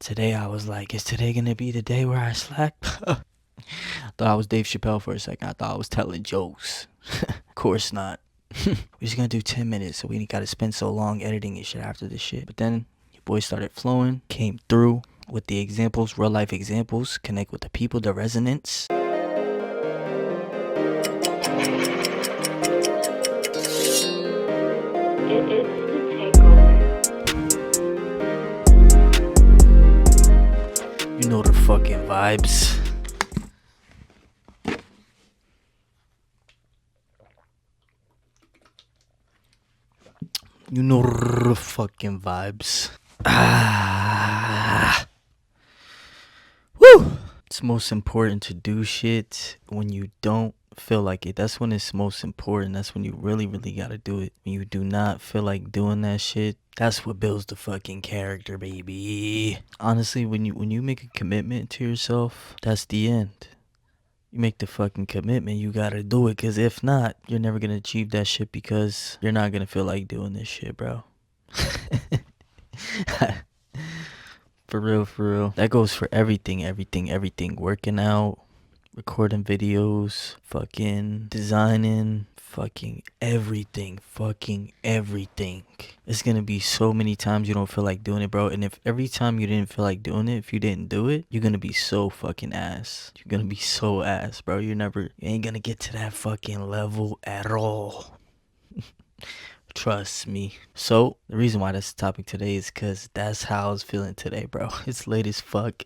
Today I was like, is today gonna be the day where I slack? Thought I was Dave Chappelle for a second. I thought I was telling jokes. Of course not. We're just gonna do 10 minutes, so we ain't gotta spend so long editing and shit after this shit. But then your boy started flowing, came through with the examples, real life examples, connect with the people, the resonance. You know the fucking vibes. You know the fucking vibes. Woo! It's most important to do shit when you don't feel like it. That's when it's most important. That's when you really gotta do it. When you do not feel like doing that shit, that's what builds the fucking character, baby. Honestly, when you make a commitment to yourself, that's the end. You make the fucking commitment, you gotta do it, cause if not, you're never gonna achieve that shit because you're not gonna feel like doing this shit, bro. For real. That goes for everything. Working out, recording videos, fucking designing, fucking everything. It's gonna be so many times you don't feel like doing it, bro. And if every time you didn't feel like doing it, if you didn't do it, you're gonna be so fucking ass. You're gonna be so ass, bro. You ain't gonna get to that fucking level at all. Trust me. So, the reason why that's the topic today is because that's how I was feeling today, bro. It's late as fuck.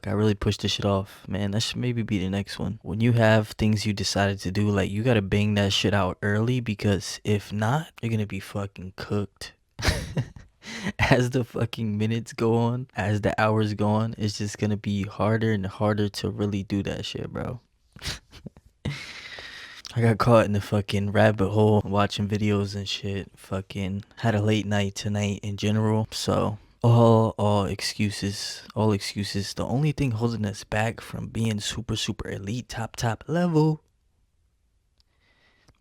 I really pushed this shit off. Man, that should maybe be the next one. When you have things you decided to do, like, you gotta bang that shit out early because if not, you're gonna be fucking cooked. As the fucking minutes go on, as the hours go on, it's just gonna be harder and harder to really do that shit, bro. I got caught in the fucking rabbit hole watching videos and shit. Fucking had a late night tonight in general. So all excuses. The only thing holding us back from being super elite, top level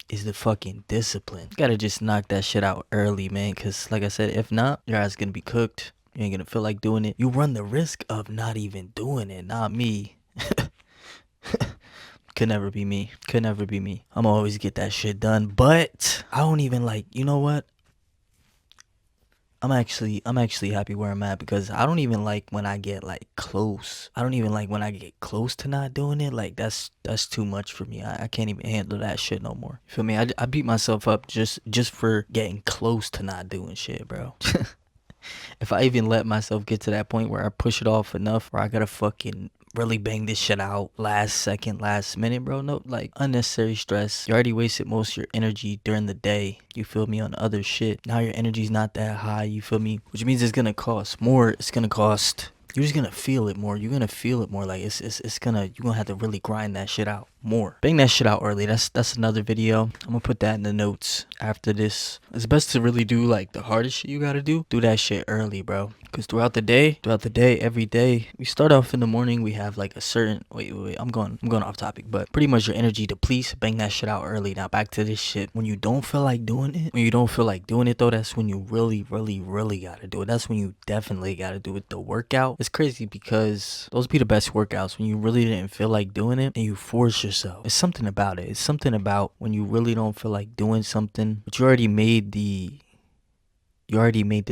is the fucking discipline. You gotta just knock that shit out early, man. Cause like I said, if not, your ass gonna be cooked. You ain't gonna feel like doing it. You run the risk of not even doing it. Not me. Could never be me. I'm always get that shit done, but I don't even like, you know what? I'm actually happy where I'm at because I don't even like when I get like close. I don't even like when I get close to not doing it. Like that's too much for me. I can't even handle that shit no more. You feel me? I beat myself up just for getting close to not doing shit, bro. If I even let myself get to that point where I push it off enough where I gotta fucking really bang this shit out last second, last minute, bro. No, like unnecessary stress. You already wasted most of your energy during the day. You feel me, on other shit. Now your energy's not that high, you feel me? Which means it's gonna cost more. It's gonna cost. You're just gonna feel it more. You're gonna feel it more. Like you're gonna have to really grind that shit out more. Bang that shit out early. That's another video. I'm gonna put that in the notes after this. It's best to really do like the hardest shit you gotta do. Do that shit early, bro. Cause throughout the day, every day, we start off in the morning. We have like a certain wait. I'm going off topic, but pretty much your energy depletes. Bang that shit out early. Now back to this shit. When you don't feel like doing it, though, that's when you really gotta do it. That's when you definitely gotta do it. The workout. It's crazy because those be the best workouts when you really didn't feel like doing it and you force yourself. It's something about it. It's something about when you really don't feel like doing something, but you already made the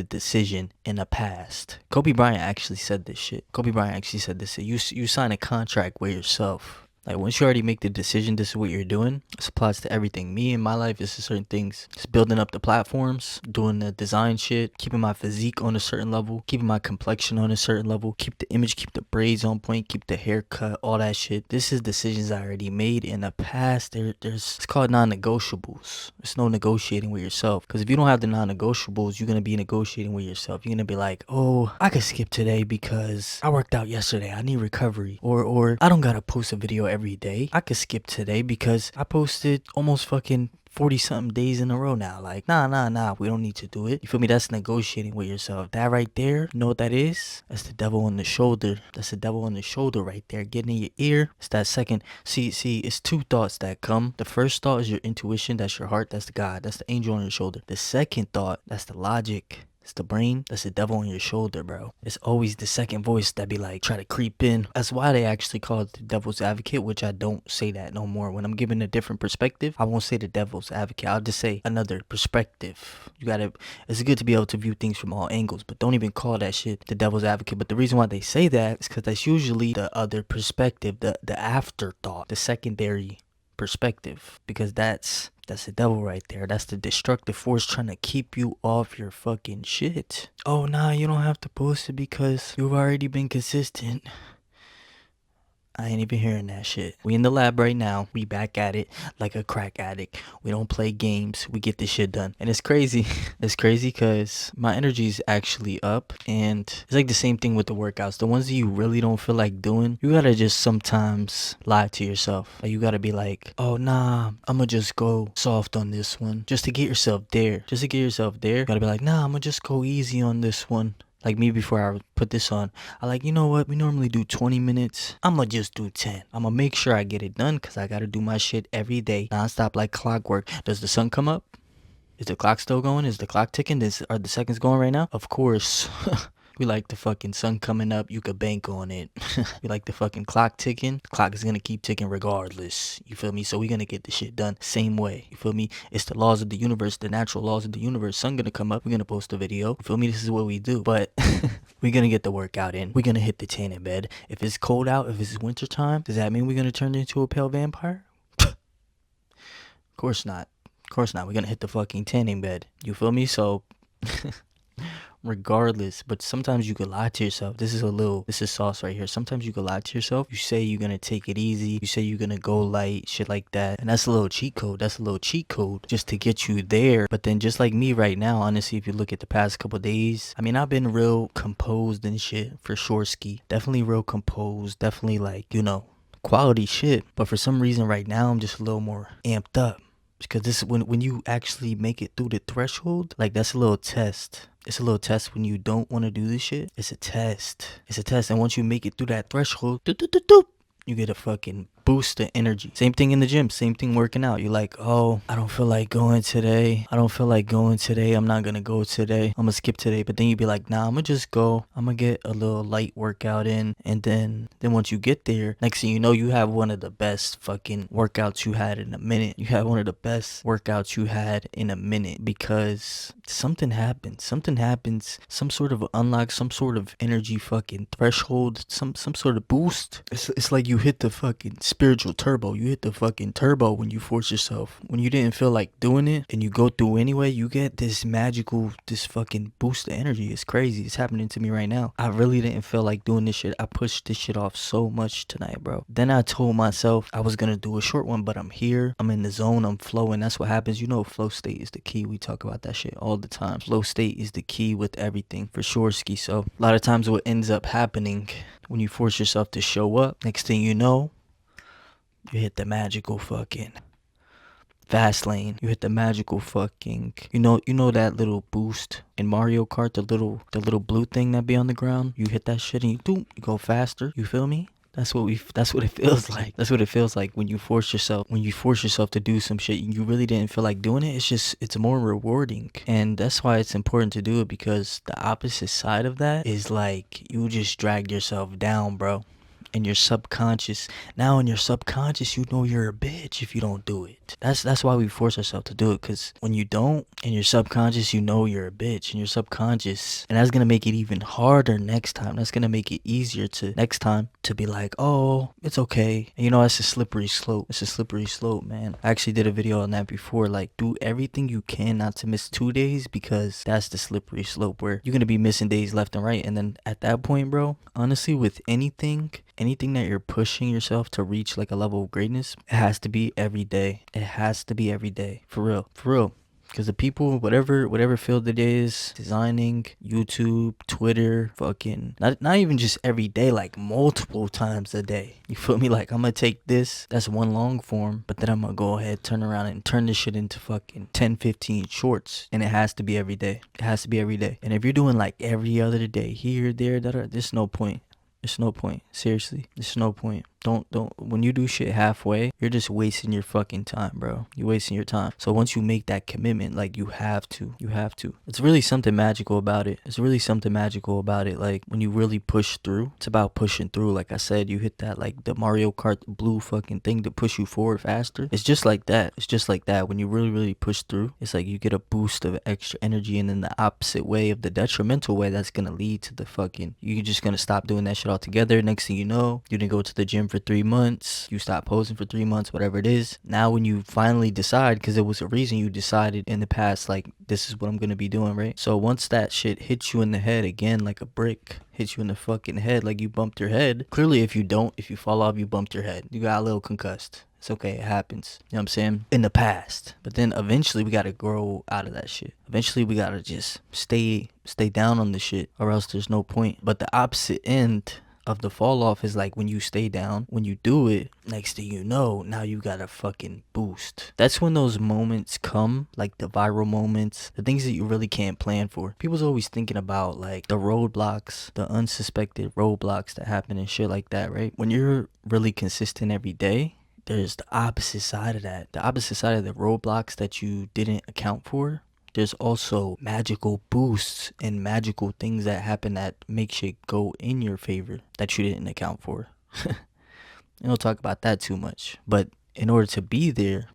decision in the past. Kobe Bryant actually said this shit. You sign a contract with yourself. Like once you already make the decision, this is what you're doing. This applies to everything. Me in my life, this is certain things. Just building up the platforms, doing the design shit, keeping my physique on a certain level, keeping my complexion on a certain level, keep the image, keep the braids on point, keep the haircut, all that shit. This is decisions I already made in the past. It's called non-negotiables. There's no negotiating with yourself. Because if you don't have the non-negotiables, you're gonna be negotiating with yourself. You're gonna be like, oh, I could skip today because I worked out yesterday. I need recovery. Or I don't gotta post a video every day. I could skip today because I posted almost fucking 40 something days in a row now. Like, nah, we don't need to do it. You feel me? That's negotiating with yourself. That right there, you know what that is? That's the devil on the shoulder. That's the devil on the shoulder right there, getting in your ear. It's that second. See, it's two thoughts that come. The first thought is your intuition. That's your heart. That's the God. That's the angel on your shoulder. The second thought, that's the logic. It's the brain. That's the devil on your shoulder, bro. It's always the second voice that be like, try to creep in. That's why they actually call it the devil's advocate, which I don't say that no more. When I'm giving a different perspective, I won't say the devil's advocate. I'll just say another perspective. It's good to be able to view things from all angles, but don't even call that shit the devil's advocate. But the reason why they say that is because that's usually the other perspective, the afterthought, the secondary perspective, because that's the devil right there. That's the destructive force trying to keep you off your fucking shit. Oh nah, you don't have to post it because you've already been consistent. I ain't even hearing that shit. We in the lab right now. We back at it like a crack addict. We don't play games. We get this shit done. And it's crazy. It's crazy because my energy is actually up. And it's like the same thing with the workouts. The ones that you really don't feel like doing, you gotta just sometimes lie to yourself. Like you gotta be like, oh nah, I'ma just go soft on this one. Just to get yourself there. Just to get yourself there. You gotta be like, nah, I'ma just go easy on this one. Like me, before I put this on, I like, you know what? We normally do 20 minutes. I'ma just do 10. I'ma make sure I get it done because I gotta do my shit every day, nonstop like clockwork. Does the sun come up? Is the clock still going? Is the clock ticking? Are the seconds going right now? Of course. We like the fucking sun coming up. You could bank on it. We like the fucking clock ticking. The clock is gonna keep ticking regardless. You feel me? So we gonna get the shit done same way. You feel me? It's the laws of the universe, the natural laws of the universe. Sun gonna come up. We're gonna post a video. You feel me? This is what we do. But we're gonna get the workout in. We're gonna hit the tan in bed. If it's cold out, if it's winter time, does that mean we're gonna turn into a pale vampire? Of course not. Of course not. We're gonna hit the fucking tanning bed. You feel me? So regardless, but sometimes you could lie to yourself. This is sauce right here. Sometimes you could lie to yourself. You say you're gonna take it easy. You say you're gonna go light, shit like that. And that's a little cheat code. That's a little cheat code just to get you there. But then just like me right now, honestly, if you look at the past couple days, I mean, I've been real composed and shit for sure, ski. Definitely real composed. Definitely like, quality shit. But for some reason right now, I'm just a little more amped up. Because this when you actually make it through the threshold, like that's a little test. It's a little test when you don't want to do this shit. It's a test. It's a test. And once you make it through that threshold, you get a fucking boost of energy. Same thing in the gym. Same thing working out. You're like, oh, I don't feel like going today. I'm not gonna go today. I'm gonna skip today. But then you be like, nah, I'm gonna just go. I'm gonna get a little light workout in. And then once you get there, next thing you know, you have one of the best fucking workouts you had in a minute. You have one of the best workouts you had in a minute because something happens. Something happens. Some sort of unlock, some sort of energy fucking threshold, some sort of boost. It's like you hit the fucking spiritual turbo. You hit the fucking turbo when you force yourself. When you didn't feel like doing it and you go through anyway, you get this fucking boost of energy. It's crazy. It's happening to me right now. I really didn't feel like doing this shit. I pushed this shit off so much tonight, bro. Then I told myself I was gonna do a short one, but I'm here. I'm in the zone. I'm flowing. That's what happens. Flow state is the key. We talk about that shit all the time. Flow state is the key with everything for sure, ski. So a lot of times what ends up happening when you force yourself to show up, next thing you know, you hit the magical fucking fast lane. You hit the magical fucking, you know that little boost in Mario Kart, the little blue thing that be on the ground. You hit that shit and you go faster. You feel me? That's what it feels like. That's what it feels like when you force yourself to do some shit and you really didn't feel like doing it. It's more rewarding. And that's why it's important to do it, because the opposite side of that is like you just dragged yourself down, bro. In your subconscious, you know you're a bitch if you don't do it. That's why we force ourselves to do it, because when you don't, in your subconscious, you know you're a bitch in your subconscious, and that's gonna make it even harder next time. That's gonna make it easier to next time to be like, oh, it's okay. And that's a slippery slope. It's a slippery slope, man. I actually did a video on that before. Like, do everything you can not to miss 2 days, because that's the slippery slope where you're gonna be missing days left and right. And then at that point, bro, honestly, with anything that you're pushing yourself to reach like a level of greatness, it has to be every day. It has to be every day. For real. Because the people, whatever field it is, designing, YouTube, Twitter, fucking, not even just every day, like multiple times a day. You feel me? Like, I'm gonna take this, that's one long form, but then I'm gonna go ahead, turn around and turn this shit into fucking 10, 15 shorts. And it has to be every day. It has to be every day. And if you're doing like every other day, here, there, there's no point. There's no point. Seriously, there's no point. Don't when you do shit halfway, you're just wasting your fucking time, bro. You're wasting your time. So once you make that commitment, like you have to. It's really something magical about it. Like when you really push through, it's about pushing through. Like I said, you hit that like the Mario Kart blue fucking thing to push you forward faster. It's just like that. When you really push through, it's like you get a boost of extra energy, and then the opposite way of the detrimental way, that's gonna lead to the fucking, you're just gonna stop doing that shit altogether. Next thing you know, you didn't go to the gym for 3 months, you stopped posting for 3 months, whatever it is. Now when you finally decide, because it was a reason you decided in the past, like this is what I'm gonna be doing, right? So once that shit hits you in the head again, like a brick hits you in the fucking head, like you bumped your head. Clearly, if you fall off, you bumped your head, you got a little concussed. It's okay, it happens. You know what I'm saying? In the past. But then eventually we gotta grow out of that shit. Eventually we gotta just stay down on the shit, or else there's no point. But the opposite end of the fall off is like when you stay down, when you do it, next thing you know, now you got a fucking boost. That's when those moments come, like the viral moments, the things that you really can't plan for. People's always thinking about like the roadblocks, the unsuspected roadblocks that happen and shit like that, right? When you're really consistent every day, there's the opposite side of that. The opposite side of the roadblocks that you didn't account for. There's also magical boosts and magical things that happen that make shit go in your favor that you didn't account for. We don't talk about that too much. But in order to be there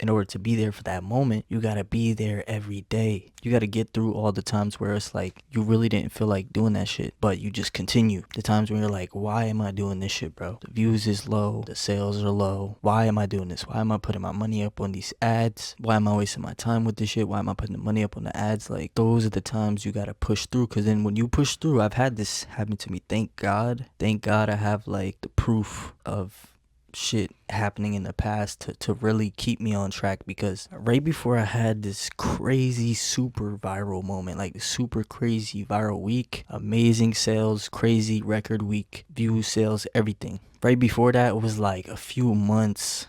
for that moment, you gotta be there every day. You gotta get through all the times where it's like you really didn't feel like doing that shit, but you just continue. The times when you're like, why am I doing this shit, bro? The views is low, the sales are low. Why am I doing this? Why am I putting my money up on these ads? Why am I wasting my time with this shit? Why am I putting the money up on the ads? Like, those are the times you gotta push through, because then when you push through, I've had this happen to me. Thank God I have like the proof of shit happening in the past to really keep me on track, because right before I had this crazy super viral moment, like super crazy viral week, amazing sales, crazy record week, views, sales, everything. Right before that, it was like a few months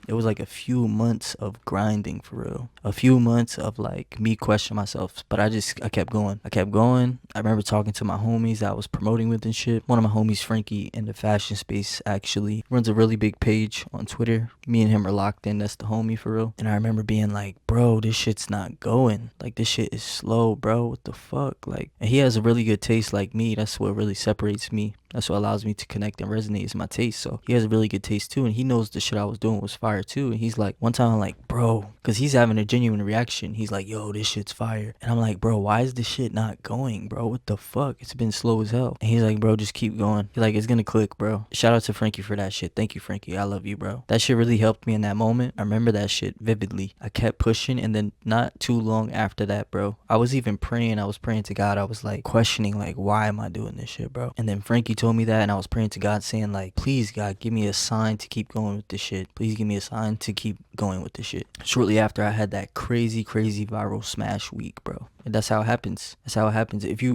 of grinding, for real. A few months of like me questioning myself, but I kept going. I remember talking to my homies that I was promoting with and shit. One of my homies, Frankie, in the fashion space, actually runs a really big page on Twitter. Me and him are locked in. That's the homie, for real. And I remember being like, bro, this shit's not going. Like, this shit is slow, bro. What the fuck? Like, and he has a really good taste like me. That's what really separates me. That's what allows me to connect and resonate, is my taste. So he has a really good taste too, and he knows the shit I was doing was fire too. And he's like, one time I'm like, bro, because he's having a genuine reaction. He's like, yo, this shit's fire. And I'm like, bro, why is this shit not going, bro? What the fuck? It's been slow as hell. And he's like, bro, just keep going. He's like, it's gonna click, bro. Shout out to Frankie for that shit. Thank you, Frankie. I love you, bro. That shit really helped me in that moment. I remember that shit vividly. I kept pushing, and then not too long after that, bro, I was even praying. I was praying to God. I was like questioning, like, why am I doing this shit, bro? And then Frankie told me that, and I was praying to God, saying like, please God, give me a sign to keep going with this shit. Please give me a sign to keep going with this shit. Shortly after, I had that crazy viral smash week, bro. And that's how it happens.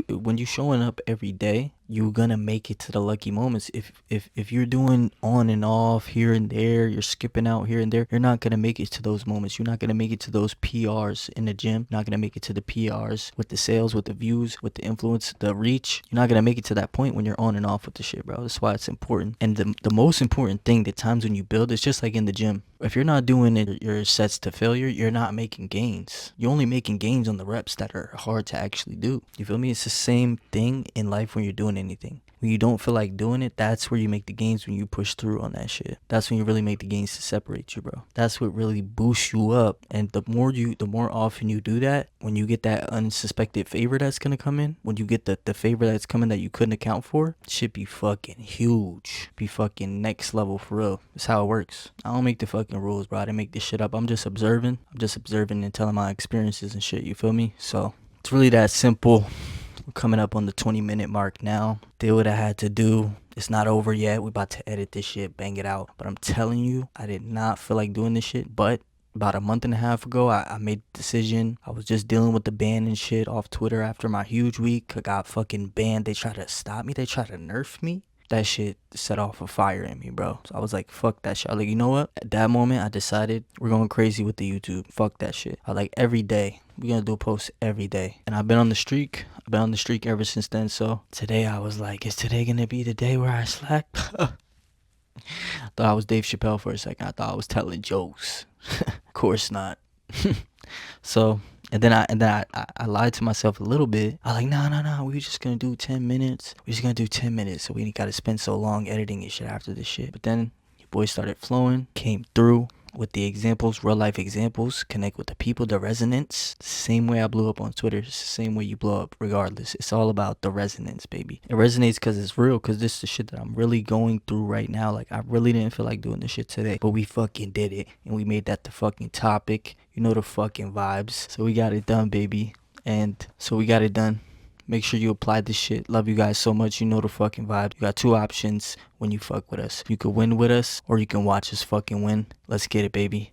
When you showing up every day, you're gonna make it to the lucky moments. If you're doing on and off here and there, you're skipping out here and there, you're not gonna make it to those moments. You're not gonna make it to those PRs in the gym. You're not gonna make it to the PRs with the sales, with the views, with the influence, the reach. You're not gonna make it to that point when you're on and off with the shit, bro. That's why it's important. And the most important thing, the times when you build, it's just like in the gym. If you're not doing it, your sets to failure, you're not making gains. You're only making gains on the reps that are hard to actually do. You feel me? It's the same thing in life when you're doing anything. When you don't feel like doing it, that's where you make the gains, when you push through on that shit. That's when you really make the gains to separate you, bro. That's what really boosts you up. And the more often you do that, when you get that unsuspected favor that's gonna come in, when you get the favor that's coming that you couldn't account for, shit be fucking huge. Be fucking next level, for real. That's how it works. I don't make the fucking rules, bro. I didn't make this shit up. I'm just observing and telling my experiences and shit, you feel me? So it's really that simple. We're coming up on the 20-minute mark now. Did what I had to do. It's not over yet. We're about to edit this shit, bang it out. But I'm telling you, I did not feel like doing this shit. But about a month and a half ago, I made the decision. I was just dealing with the ban and shit off Twitter after my huge week. I got fucking banned. They tried to stop me. They tried to nerf me. That shit set off a fire in me, bro. So I was like, fuck that shit. I was like, you know what? At that moment, I decided we're going crazy with the YouTube. Fuck that shit. I was like, every day. We're going to do a post every day. And I've been on the streak. Ever since then. So today I was like, is today going to be the day where I slack? Thought I was Dave Chappelle for a second. I thought I was telling jokes. Of course not. So and then I lied to myself a little bit. I was like, nah, we just gonna do 10 minutes. We just gonna do 10 minutes. So we ain't gotta spend so long editing and shit after this shit. But then your boy started flowing, came through with the examples, real life examples, connect with the people, the resonance. Same way I blew up on Twitter, it's the same way you blow up regardless. It's all about the resonance, baby. It resonates because it's real, because this is the shit that I'm really going through right now. Like, I really didn't feel like doing this shit today, but we fucking did it, and we made that the fucking topic. You know the fucking vibes. So we got it done, baby. And so we got it done. Make sure you apply this shit. Love you guys so much. You know the fucking vibe. You got two options when you fuck with us. You can win with us, or you can watch us fucking win. Let's get it, baby.